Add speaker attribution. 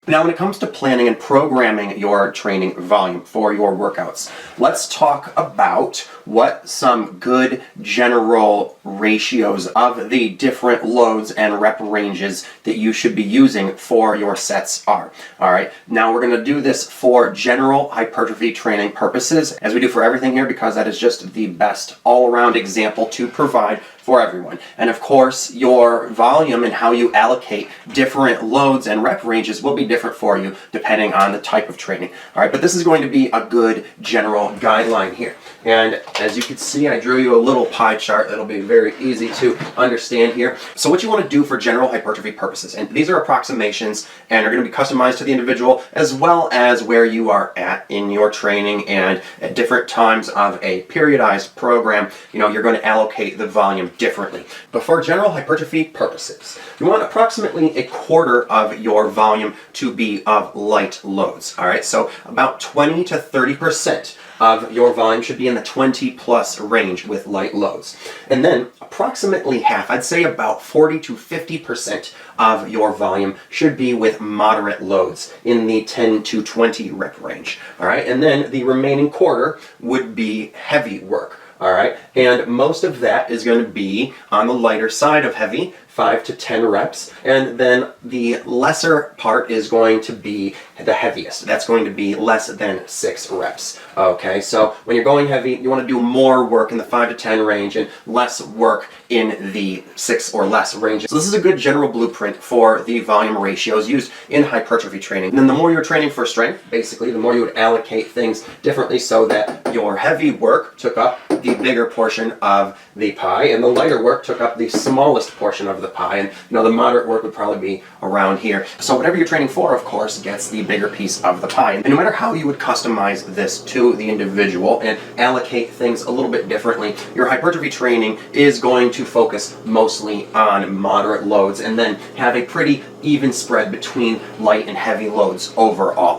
Speaker 1: Now, when it comes to planning and programming your training volume for your workouts, let's talk about what some good general ratios of the different loads and rep ranges that you should be using for your sets are. All right, now we're going to do this for general hypertrophy training purposes, as we do for everything here, because that is just the best all-around example to provide for everyone. And of course, your volume and how you allocate different loads and rep ranges will be different for you depending on the type of training. All right, but this is going to be a good general guideline here. And as you can see, I drew you a little pie chart that'll be very easy to understand here. So what you want to do for general hypertrophy purposes, and these are approximations and are going to be customized to the individual as well as where you are at in your training, and at different times of a periodized program, you're going to allocate the volume differently. But for general hypertrophy purposes, you want approximately a quarter of your volume to be of light loads. All right, so about 20 to 30% of your volume should be in the 20 plus range with light loads. And then approximately half, I'd say about 40 to 50% of your volume should be with moderate loads in the 10 to 20 rep range. All right, and then the remaining quarter would be heavy work. All right, and most of that is going to be on the lighter side of heavy, 5 to 10 reps, and then the lesser part is going to be the heaviest. That's going to be less than 6 reps. Okay, so when you're going heavy, you want to do more work in the 5 to 10 range and less work in the 6 or less range. So this is a good general blueprint for the volume ratios used in hypertrophy training. And then the more you're training for strength, basically, the more you would allocate things differently so that your heavy work took up the bigger portion of the pie and the lighter work took up the smallest portion of the pie, and the moderate work would probably be around here. So whatever you're training for, of course, gets the bigger piece of the pie. And no matter how you would customize this to the individual and allocate things a little bit differently, your hypertrophy training is going to focus mostly on moderate loads and then have a pretty even spread between light and heavy loads overall.